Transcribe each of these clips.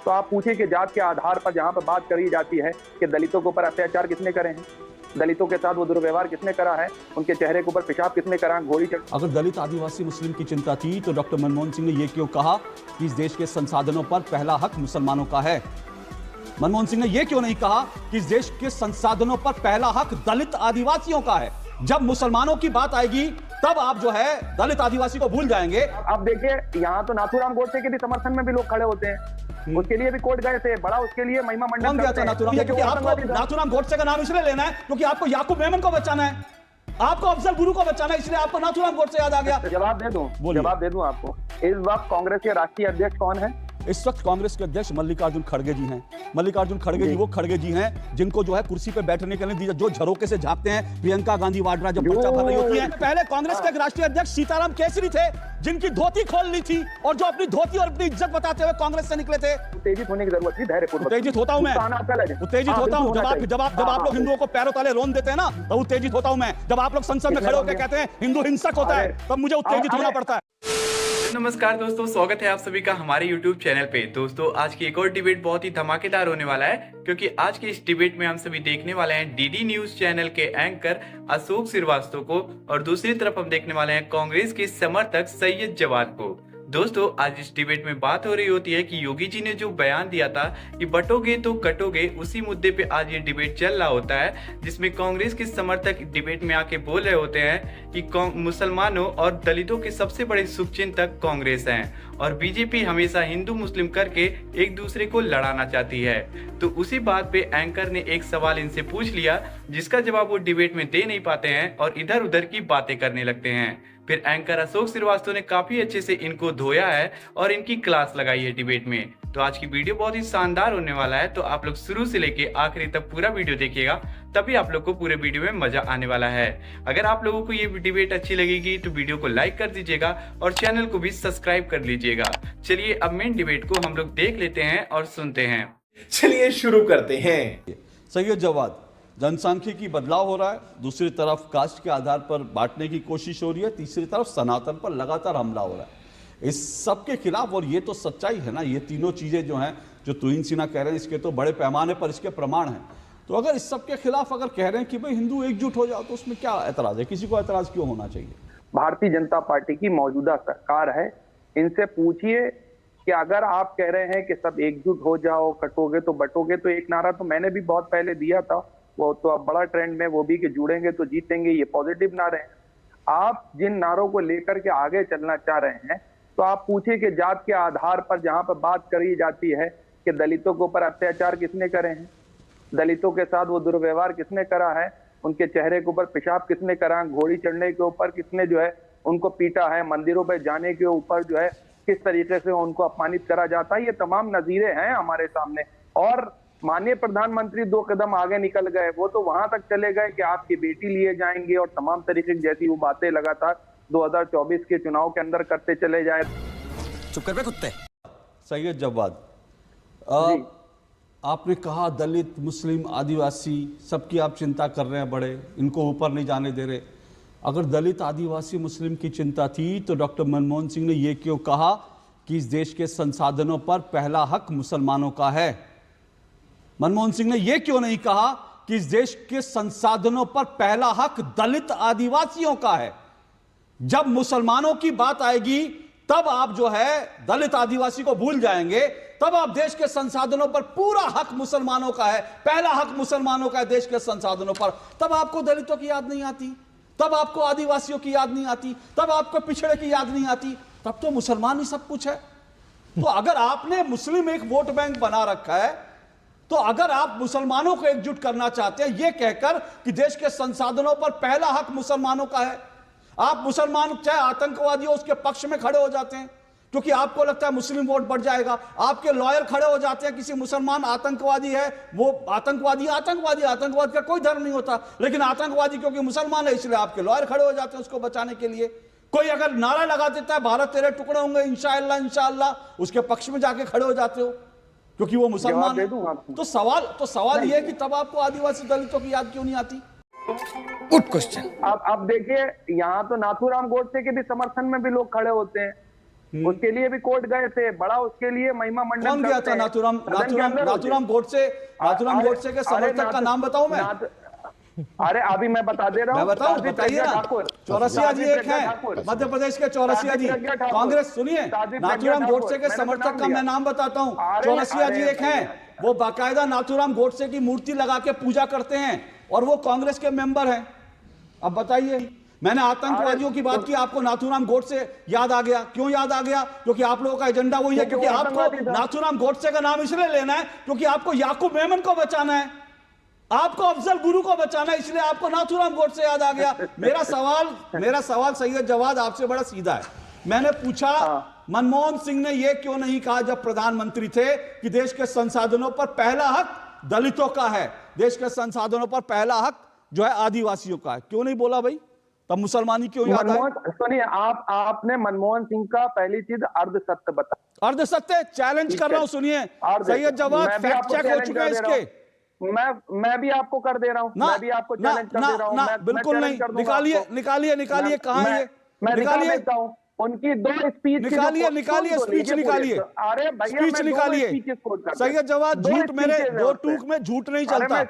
तो आप पूछिए कि जात के आधार पर जहां पर बात करी जाती है कि दलितों के ऊपर अत्याचार किसने करे हैं, दलितों के साथ वो दुर्व्यवहार किसने करा है, उनके चेहरे के ऊपर पेशाब किसने करा है, घोड़ी चढ़। अगर दलित आदिवासी मुस्लिम की चिंता थी तो डॉक्टर मनमोहन सिंह ने यह क्यों कहा कि इस देश के संसाधनों पर पहला हक मुसलमानों का है? मनमोहन सिंह ने यह क्यों नहीं कहा कि इस देश के संसाधनों पर पहला हक दलित आदिवासियों का है? जब मुसलमानों की बात आएगी तब आप जो है दलित आदिवासी को भूल जाएंगे। अब देखिए, यहाँ तो नाथूराम गोडसे के भी समर्थन में भी लोग खड़े होते हैं, उसके लिए भी कोर्ट गए थे, बड़ा उसके लिए महिमा मंडन करते हैं। क्योंकि आपको नाथूराम गोडसे का नाम इसलिए लेना है क्योंकि आपको याकूब मेमन को बचाना है, आपको अफजल गुरु को बचाना है, इसलिए आपको नाथूराम गोडसे याद आ गया। जवाब दे दूं आपको। इस वक्त कांग्रेस के राष्ट्रीय अध्यक्ष कौन है? इस वक्त कांग्रेस के अध्यक्ष मल्लिकार्जुन खड़गे जी हैं। मल्लिकार्जुन खड़गे जी वो खड़गे जी हैं जिनको जो है कुर्सी पे बैठने के लिए जो झरोके से झांकते हैं प्रियंका गांधी वाड्रा जब पर्चा भर रही होती है। पहले कांग्रेस के राष्ट्रीय अध्यक्ष सीताराम केसरी थे जिनकी धोती खोल ली थी और जो अपनी धोती और अपनी इज्जत बताते हुए कांग्रेस से निकले थे। उत्तेजित होने की जरूरत थी, धैर्यपूर्वक। उत्तेजित होता हूं मैं, उत्तेजित होता हूं जब आप लोग हिंदुओं को पैरों तले रोन देते हैं ना, तो उत्तेजित होता हूं मैं। जब आप लोग संसद में खड़े होकर कहते हैं हिंदू हिंसक होता है, तब मुझे उत्तेजित होना पड़ता है। नमस्कार दोस्तों, स्वागत है आप सभी का हमारे YouTube चैनल पे। दोस्तों आज की एक और डिबेट बहुत ही धमाकेदार होने वाला है, क्योंकि आज की इस डिबेट में हम सभी देखने वाले हैं डीडी न्यूज चैनल के एंकर अशोक श्रीवास्तव को, और दूसरी तरफ हम देखने वाले हैं कांग्रेस के समर्थक सैयद जवाद को। दोस्तों आज इस डिबेट में बात हो रही होती है कि योगी जी ने जो बयान दिया था कि बटोगे तो कटोगे, उसी मुद्दे पे आज ये डिबेट चल रहा होता है, जिसमें कांग्रेस के समर्थक डिबेट में आके बोल रहे होते हैं कि मुसलमानों और दलितों के सबसे बड़े शुभचिंतक कांग्रेस हैं और बीजेपी हमेशा हिंदू मुस्लिम करके एक दूसरे को लड़ाना चाहती है। तो उसी बात पे एंकर ने एक सवाल इनसे पूछ लिया, जिसका जवाब वो डिबेट में दे नहीं पाते हैं और इधर उधर की बातें करने लगते हैं। फिर एंकर अशोक श्रीवास्तव ने काफी अच्छे से इनको धोया है और इनकी क्लास लगाई है डिबेट में। तो आज की वीडियो बहुत ही शानदार होने वाला है, तो आप लोग शुरू से लेके आखिरी तक पूरा वीडियो देखिएगा, तभी आप लोग को पूरे वीडियो में मजा आने वाला है। अगर आप लोगों को ये डिबेट अच्छी लगेगी तो वीडियो को लाइक कर दीजिएगा और चैनल को भी सब्सक्राइब कर लीजिएगा। चलिए अब मेन डिबेट को हम लोग देख लेते हैं और सुनते हैं। चलिए शुरू करते हैं। सैयद जवाद, जनसांख्यिकी बदलाव हो रहा है, दूसरी तरफ कास्ट के आधार पर बांटने की कोशिश हो रही है, तीसरी तरफ सनातन पर लगातार हमला हो रहा है। इस सब के खिलाफ, और ये तो सच्चाई है ना, ये तीनों चीजें जो हैं, जो तुहिन सिन्हा कह रहे हैं, इसके तो बड़े पैमाने पर इसके प्रमाण हैं। तो अगर इस सब के खिलाफ अगर कह रहे हैं कि भाई हिंदू एकजुट हो जाओ, तो उसमें क्या एतराज है? किसी को एतराज क्यों होना चाहिए? भारतीय जनता पार्टी की मौजूदा सरकार है, इनसे पूछिए कि अगर आप कह रहे हैं कि सब एकजुट हो जाओ, कटोगे तो बटोगे, तो एक नारा तो मैंने भी बहुत पहले दिया था, वो तो अब बड़ा ट्रेंड में, वो भी कि जुड़ेंगे तो जीतेंगे, ये पॉजिटिव नारे हैं। आप जिन नारों को लेकर के आगे चलना चाह रहे हैं, तो आप पूछिए कि जात के आधार पर जहां पर बात करी जाती है कि दलितों के ऊपर अत्याचार किसने करे हैं, दलितों के साथ वो दुर्व्यवहार किसने करा है, उनके चेहरे के ऊपर पेशाब किसने करा, घोड़ी चढ़ने के ऊपर किसने जो है उनको पीटा है, मंदिरों पर जाने के ऊपर जो है किस तरीके से उनको अपमानित करा जाता है, ये तमाम नजीरे हैं हमारे सामने। और माननीय प्रधानमंत्री 2 कदम आगे निकल गए, वो तो वहां तक चले गए कि आपकी बेटी लिए जाएंगे और तमाम तरीके की जैसी वो बातें लगातार 2024 के चुनाव के अंदर करते चले जाए। चुप कर बे कुत्ते। सैयद जवाद, आपने कहा दलित मुस्लिम आदिवासी सबकी आप चिंता कर रहे हैं, बड़े इनको ऊपर नहीं जाने दे रहे। अगर दलित आदिवासी मुस्लिम की चिंता थी तो डॉक्टर मनमोहन सिंह ने यह क्यों कहा कि इस देश के संसाधनों पर पहला हक मुसलमानों का है? मनमोहन सिंह ने यह क्यों नहीं कहा कि इस देश के संसाधनों पर पहला हक दलित आदिवासियों का है? जब मुसलमानों की बात आएगी तब आप जो है दलित आदिवासी को भूल जाएंगे, तब आप देश के संसाधनों पर पूरा हक मुसलमानों का है, पहला हक मुसलमानों का है देश के संसाधनों पर। तब आपको दलितों की याद नहीं आती, तब आपको आदिवासियों की याद नहीं आती, तब आपको पिछड़े की याद नहीं आती, तब तो मुसलमान ही सब कुछ है। तो अगर आपने मुस्लिम एक वोट बैंक बना रखा है, तो अगर आप मुसलमानों को एकजुट करना चाहते हैं यह कहकर कि देश के संसाधनों पर पहला हक मुसलमानों का है, आप मुसलमान चाहे आतंकवादी हो उसके पक्ष में खड़े हो जाते हैं क्योंकि आपको लगता है मुस्लिम वोट बढ़ जाएगा। आपके लॉयर खड़े हो जाते हैं, किसी मुसलमान आतंकवादी है, वो आतंकवाद का कोई धर्म नहीं होता, लेकिन आतंकवादी क्योंकि मुसलमान है इसलिए आपके लॉयर खड़े हो जाते हैं उसको बचाने के लिए। कोई अगर नारा लगा देता है भारत तेरे टुकड़े होंगे इंशाअल्लाह इंशाअल्लाह, उसके पक्ष में जाके खड़े हो जाते हो क्योंकि वो मुसलमान है। तो सवाल ये है कि तब आपको आदिवासी दलितों की याद क्यों नहीं आती? Good question. अब देखिए, यहाँ तो नाथूराम गोडसे के भी समर्थन में भी लोग खड़े होते हैं, उसके लिए भी कोर्ट गए थे, बड़ा उसके लिए महिमा मंडन। कौन गया था? नाथूराम गोडसे के समर्थक का नाम बताऊं मैं? अरे अभी मैं बता दे रहा हूँ। मैं बताऊं, बताइए ना। चौरसिया जी एक है, मध्य प्रदेश के चौरसिया जी, कांग्रेस। सुनिए, नाथूराम गोडसे के समर्थक का मैं नाम बताता हूं। चौरसिया जी एक हैं, वो बाकायदा नाथूराम गोडसे की मूर्ति लगा के पूजा करते हैं और वो कांग्रेस के मेंबर हैं। अब बताइए, मैंने आतंकवादियों की बात की, आपको नाथूराम गोडसे याद आ गया। क्यों याद आ गया? क्योंकि आप लोगों का एजेंडा वही है, क्योंकि आपको नाथूराम गोडसे का नाम इसलिए लेना है क्योंकि आपको याकूब मेमन को बचाना है, आपको अफजल गुरु को बचाना है, इसलिए आपको नाथूराम गोडसे याद आ गया। मेरा सवाल सैयद जवाद आपसे बड़ा सीधा है। मैंने पूछा, मनमोहन सिंह ने यह क्यों नहीं कहा जब प्रधानमंत्री थे कि देश के संसाधनों पर पहला हक दलितों का है, देश के संसाधनों पर पहला हक जो है आदिवासियों का है? क्यों नहीं बोला भाई? तब मुसलमानी क्यों याद आए? सुनिए, आपने मनमोहन सिंह का पहली चीज अर्ध सत्य बताया। अर्ध सत्य चैलेंज कर रहा हूं, सुनिए सैयद जवाद, फैक्ट चेक हो चुके हैं इसके। मैं भी आपको कर दे रहा हूं, मैं भी आपको चैलेंज कर दे रहा हूं। बिल्कुल नहीं, निकालिए कहां है ये? मैं निकालिए देता हूं उनकी दो स्पीच। निकालिए स्पीच निकालिए। अरे भैया, स्पीच निकालिए सैयद जवाद। झूठ मेरे दो टूक में झूठ नहीं चलता,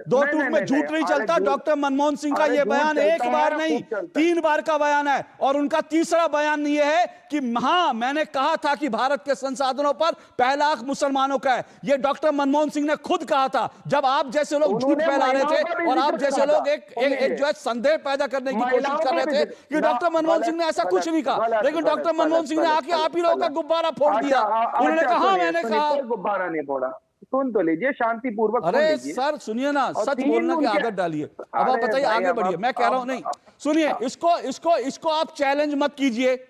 दो टूक में झूठ नहीं चलता। डॉक्टर मनमोहन सिंह का यह बयान एक बार नहीं 3 बार का बयान है, और उनका तीसरा बयान ये है कि हाँ, मैंने कहा था कि भारत के संसाधनों पर पहला हक मुसलमानों का है। यह डॉक्टर मनमोहन सिंह ने खुद कहा था, जब आप जैसे लोग झूठ फैला रहे थे और आप जैसे लोग एक जो है संदेह पैदा करने की कोशिश कर रहे थे कि डॉक्टर मनमोहन सिंह ने ऐसा कुछ नहीं कहा। लेकिन डॉक्टर मनमोहन सिंह ने आके आप ही लोगों का गुब्बारा फोड़ दिया। उन्होंने कहा, मैंने कहा। गुब्बारा नहीं फोड़ा, सुन तो लीजिए शांतिपूर्वक। अरे सर सुनिए ना, सच बोलने की आदत डालिए। अब आप बताइए, आगे बढ़िए। मैं कह रहा हूं नहीं, सुनिए, इसको आप चैलेंज मत कीजिए।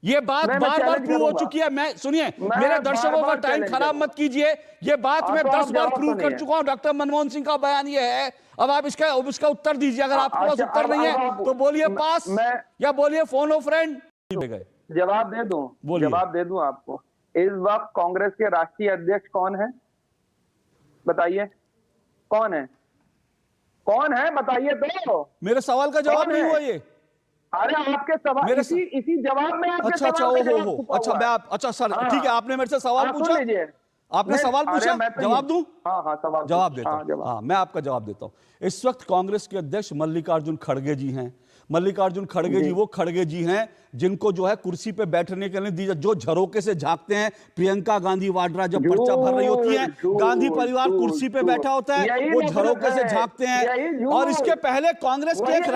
ये बात बार बार प्रूव हो चुकी है। मैं सुनिए, मेरे दर्शकों का टाइम खराब मत कीजिए। ये बात मैं 10 बार प्रूव कर चुका हूं। डॉक्टर मनमोहन सिंह का बयान ये है। अब आप इसका उत्तर दीजिए। अगर आपके पास उत्तर नहीं है तो बोलिए पास, या बोलिए फोन ऑफ फ्रेंड। जवाब दे दूं, जवाब दे दूं आपको। इस वक्त कांग्रेस के राष्ट्रीय अध्यक्ष कौन है? बताइए कौन है? कौन है बताइए तो। मेरे सवाल का जवाब नहीं हुआ ये। अरे आपके सवाल इसी जवाब में आपके अच्छा सर ठीक है, आपने मेरे से सवाल पूछा, आपने सवाल पूछा, जवाब दूं? हाँ सवाल जवाब देता हूं। हाँ, मैं आपका जवाब देता हूं। इस वक्त कांग्रेस के अध्यक्ष मल्लिकार्जुन खड़गे जी हैं। मल्लिकार्जुन खड़गे जी वो खड़गे जी हैं जिनको जो है कुर्सी पे बैठने के लिए दी, जो झरोके से झांकते हैं। प्रियंका गांधी वाड्रा जब पर्चा भर रही होती है, गांधी परिवार कुर्सी पे बैठा होता है, वो झरोके से झांकते हैं। और इसके पहले कांग्रेस के एक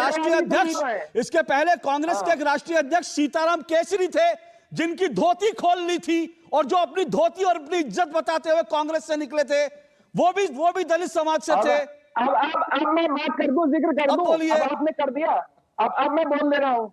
राष्ट्रीय अध्यक्ष सीताराम केसरी थे, जिनकी धोती खोल ली थी और जो अपनी धोती और अपनी इज्जत बताते हुए कांग्रेस से निकले थे। वो भी दलित समाज से थे। अब मैं बात कर दूं, जिक्र कर दूं। बोलिए। आपने कर दिया, अब मैं बोल दे रहा हूं।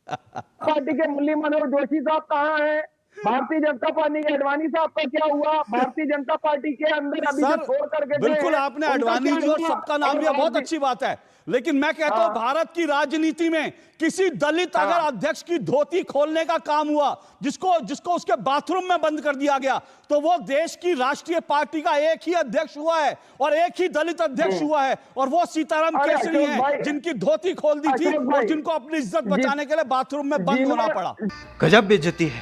पार्टी के मुरली मनोहर जोशी साहब कहाँ हैं? भारतीय जनता पार्टी के अडवाणी साहब का क्या हुआ? भारतीय जनता पार्टी के अंदर अभी छोड़ करके बिल्कुल आपने अडवाणी जी और सबका नाम लिया, बहुत अच्छी बात है। लेकिन मैं कहता हूं भारत की राजनीति में किसी दलित अगर अध्यक्ष की धोती खोलने का काम हुआ, जिसको उसके बाथरूम में बंद कर दिया गया, तो वो देश की राष्ट्रीय पार्टी का एक ही अध्यक्ष हुआ है और एक ही दलित अध्यक्ष हुआ है, और वो सीताराम केसरी हैं, जिनकी धोती खोल दी थी और जिनको अपनी इज्जत बचाने के लिए बाथरूम में बंद होना पड़ा। गजब बेइज्जती है।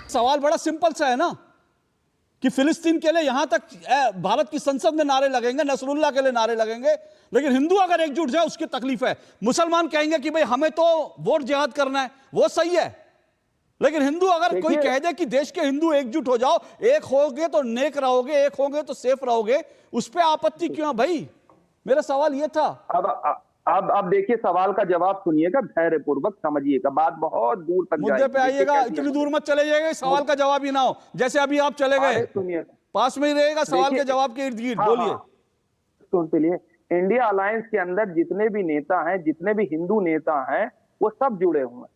सवाल बड़ा सिंपल सा है ना, कि फिलिस्तीन के लिए यहां तक भारत की संसद में नारे लगेंगे, नसरुल्लाह के लिए नारे लगेंगे, लेकिन हिंदू अगर एकजुट जाए उसकी तकलीफ है। मुसलमान कहेंगे कि भाई हमें तो वोट जिहाद करना है, वो सही है। लेकिन हिंदू अगर कोई कह दे कि देश के हिंदू एकजुट हो जाओ, एक होगे तो नेक रहोगे, एक होगे तो सेफ रहोगे, उस पर आपत्ति क्यों है भाई? मेरा सवाल यह था। अब देखिए, सवाल का जवाब सुनिएगा, धैर्यपूर्वक समझिएगा, बात बहुत दूर तक मुद्दे पे आइएगा, इतनी दूर मत चले जाइएगा सवाल का जवाब ही ना हो, जैसे अभी आप चले गए। सुनिए, पास में ही रहेगा सवाल के जवाब के इर्द गिर्द। बोलिए। सुनते लिए, इंडिया अलायंस के अंदर जितने भी नेता हैं, जितने भी हिंदू नेता हैं, वो सब जुड़े हुए हैं।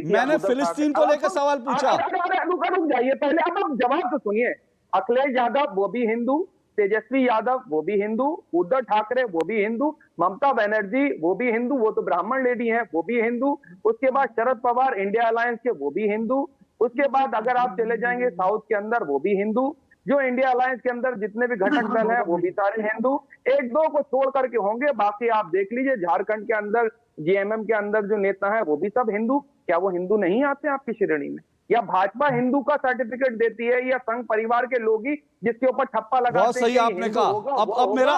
मैंने फिलिस्तीन को लेकर सवाल पूछा। रुक जाइए पहले, अब जवाब तो सुनिए। अखिलेश यादव वो भी हिंदू, तेजस्वी यादव वो भी हिंदू, उद्धव ठाकरे वो भी हिंदू, ममता बनर्जी वो भी हिंदू, वो तो ब्राह्मण लेडी हैं, वो भी हिंदू। उसके बाद शरद पवार इंडिया अलायंस के, वो भी हिंदू। उसके बाद अगर आप चले जाएंगे साउथ के अंदर, वो भी हिंदू। जो इंडिया अलायंस के अंदर जितने भी घटक दल हैं, वो भी सारे हिंदू। एक दो को छोड़ करके होंगे, बाकी आप देख लीजिए झारखंड के अंदर, जीएमएम के अंदर जो नेता है वो भी सब हिंदू। क्या वो हिंदू नहीं आते आपकी श्रेणी में? या भाजपा हिंदू का सर्टिफिकेट देती है, या संघ परिवार के लोग ही जिसके ऊपर ठप्पा लगाते हैं? बहुत सही आपने कहा।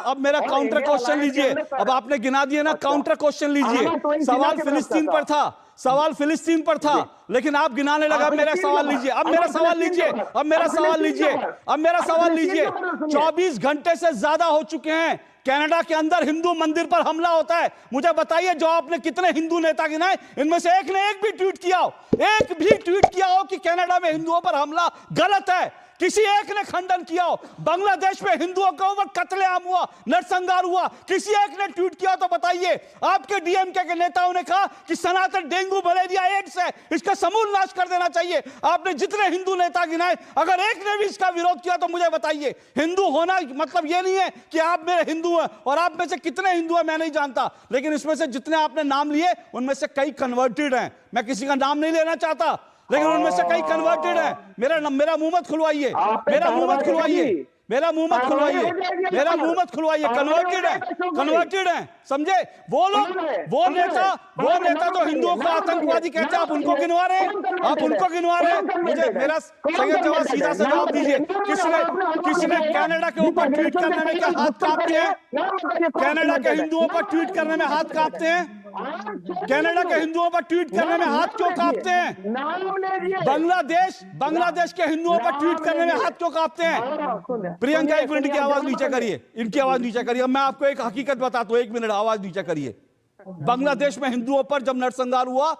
अब मेरा काउंटर क्वेश्चन लीजिए। अब आपने गिना दिया ना, काउंटर क्वेश्चन लीजिए। सवाल फिलिस्तीन पर था, सवाल फिलिस्तीन पर था, लेकिन आप गिनाने लगा। मेरा सवाल लीजिए, अब मेरा सवाल लीजिए, अब मेरा सवाल लीजिए, अब मेरा सवाल लीजिए। 24 घंटे से ज्यादा हो चुके हैं, कनाडा के अंदर हिंदू मंदिर पर हमला होता है। मुझे बताइए, जो आपने कितने हिंदू नेता गिनाए, इनमें से एक ने एक भी ट्वीट किया हो, एक भी ट्वीट किया हो कि कनाडा में हिंदुओं पर हमला गलत है? किसी एक ने खंडन किया हो? बांग्लादेश में हिंदुओं के ऊपर कत्लेआम हुआ, नरसंहार हुआ, किसी एक ने ट्वीट किया तो बताइए। आपके डीएमके के नेताओं ने कहा कि सनातन डेंगू मलेरिया एड्स है, इसका समूल नाश कर देना चाहिए। आपने जितने हिंदू नेता गिनाए, अगर एक ने भी इसका विरोध किया तो मुझे बताइए। हिंदू होना मतलब यह नहीं है कि आप मेरे हिंदू हैं, और आप में से कितने हिंदू हैं मैं नहीं जानता, लेकिन इसमें से जितने आपने नाम लिए उनमें से कई कन्वर्टेड हैं। मैं किसी का नाम नहीं लेना चाहता, लेकिन उनमें से कई कन्वर्टेड है। मेरा मुंह मत खुलवाइए, मेरा मुंह मत खुलवाइए, मेरा मुंह मत खुलवाइए, मेरा मुंह मत खुलवाइए। कन्वर्टेड है, कन्वर्टेड है, समझे? वो लोग, वो नेता तो हिंदुओं को आतंकवादी कहते हैं, आप उनको गिनवा रहे हैं, आप उनको गिनवा रहे हैं। मुझे मेरा सही जवाब, सीधा सा जवाब दीजिए। किसने कनाडा के ऊपर ट्वीट करने में क्या हाथ कांपते हैं? कनाडा के हिंदुओं पर ट्वीट करने में हाथ कांपते हैं? कनाडा के हिंदुओं पर ट्वीट करने में हाथ क्यों कांपते हैं? बांग्लादेश के हिंदुओं पर ट्वीट करने में हाथ क्यों कांपते हैं? प्रियंका, एक मिनट की आवाज नीचे करिए, इनकी आवाज नीचे करिए। मैं आपको एक हकीकत बताता हूं, एक मिनट आवाज नीचे करिए। बांग्लादेश में हिंदुओं पर जब नरसंहार हुआ,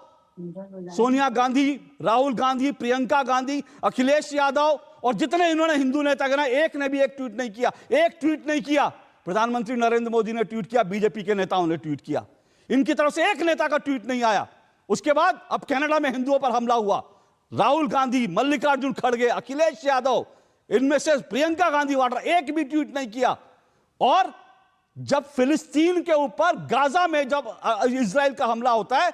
सोनिया गांधी, राहुल गांधी, प्रियंका गांधी, अखिलेश यादव और जितने इन्होंने हिंदू नेता गिनाए, एक ने भी एक ट्वीट नहीं किया, एक ट्वीट नहीं किया। प्रधानमंत्री नरेंद्र मोदी ने ट्वीट किया, बीजेपी के नेताओं ने ट्वीट किया, इनकी तरफ से एक नेता का ट्वीट नहीं आया। उसके बाद अब कनाडा में हिंदुओं पर हमला हुआ, राहुल गांधी, मल्लिकार्जुन खड़गे, अखिलेश यादव, इनमें से प्रियंका गांधी वाड्रा, एक भी ट्वीट नहीं किया। और जब फिलिस्तीन के ऊपर गाजा में जब इजराइल का हमला होता है,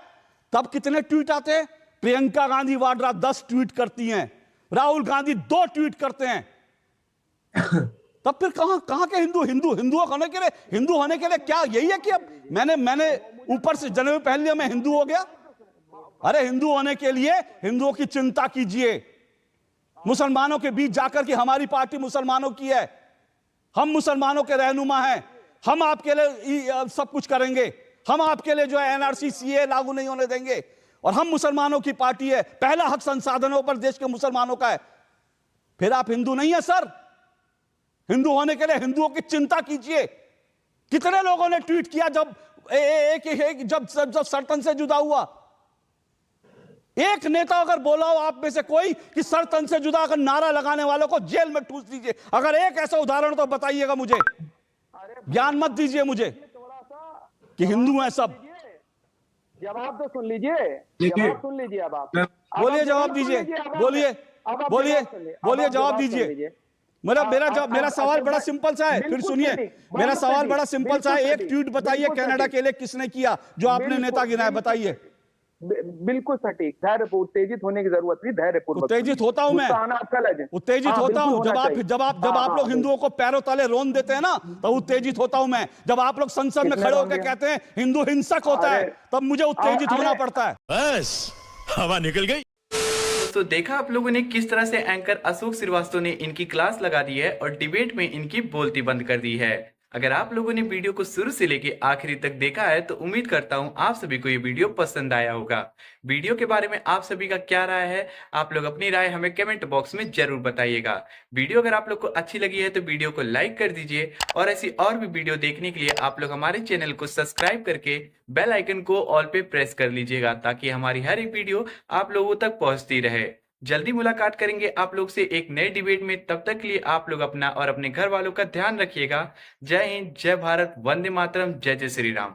तब कितने ट्वीट आते हैं? प्रियंका गांधी वाड्रा 10 ट्वीट करती हैं, राहुल गांधी 2 ट्वीट करते हैं। तब फिर कहां के हिंदू होने के लिए, हिंदू होने के लिए क्या यही है कि अब मैंने ऊपर से जनेऊ पहन लिया, मैं हिंदू हो गया? अरे हिंदू होने के लिए हिंदुओं की चिंता कीजिए। मुसलमानों के बीच जाकर के, हमारी पार्टी मुसलमानों की है, हम मुसलमानों के रहनुमा हैं, हम आपके लिए सब कुछ करेंगे, हम आपके लिए जो है एनआरसी सीए लागू नहीं होने देंगे, और हम मुसलमानों की पार्टी है, पहला हक संसाधनों पर देश के मुसलमानों का है। फिर आप हिंदू नहीं है सर? हिंदू होने के लिए हिंदुओं की चिंता कीजिए। कितने लोगों ने ट्वीट किया जब जब सरतन से जुदा हुआ? एक नेता अगर बोला हो आप में से कोई कि सरतन से जुदा, अगर नारा लगाने वालों को जेल में ठूस दीजिए, अगर एक ऐसा उदाहरण तो बताइएगा मुझे। ज्ञान मत दीजिए मुझे कि हिंदू हैं सब। जवाब तो सुन लीजिए, जवाब सुन लीजिए। अब आप बोलिए, जवाब दीजिए, बोलिए बोलिए बोलिए, जवाब दीजिए। मेरा सवाल बड़ा सिंपल सा है, फिर सुनिए, मेरा सवाल बड़ा सिंपल सा है। एक ट्वीट बताइए कनाडा के लिए किसने किया जो आपने नेता गिनाया, बताइए। बिल्कुल सटीक, धैर्य, उत्तेजित होने की जरूरत नहीं, धैर्य पूर्वक। उत्तेजित होता हूं मैं, उत्तेजित होता हूं जब आप लोग हिंदुओं को पैरों तले रोन देते हैं ना, तब उत्तेजित होता हूं मैं। जब आप लोग संसद में खड़े होकर कहते हैं हिंदू हिंसक होता है, तब मुझे उत्तेजित होना पड़ता है। बस हवा निकल गई। तो देखा आप लोगों ने किस तरह से एंकर अशोक श्रीवास्तव ने इनकी क्लास लगा दी है और डिबेट में इनकी बोलती बंद कर दी है। अगर आप लोगों ने वीडियो को शुरू से लेके आखिरी तक देखा है तो उम्मीद करता हूं आप सभी को ये वीडियो पसंद आया होगा। वीडियो के बारे में आप सभी का क्या राय है, आप लोग अपनी राय हमें कमेंट बॉक्स में जरूर बताइएगा। वीडियो अगर आप लोग को अच्छी लगी है तो वीडियो को लाइक कर दीजिए, और ऐसी और भी वीडियो देखने के लिए आप लोग हमारे चैनल को सब्सक्राइब करके बेल आइकन को ऑल पे प्रेस कर लीजिएगा, ताकि हमारी हर एक वीडियो आप लोगों तक पहुंचती रहे। जल्दी मुलाकात करेंगे आप लोग से एक नए डिबेट में, तब तक के लिए आप लोग अपना और अपने घर वालों का ध्यान रखिएगा। जय हिंद, जय भारत, वंदे मातरम, जय जय श्री राम।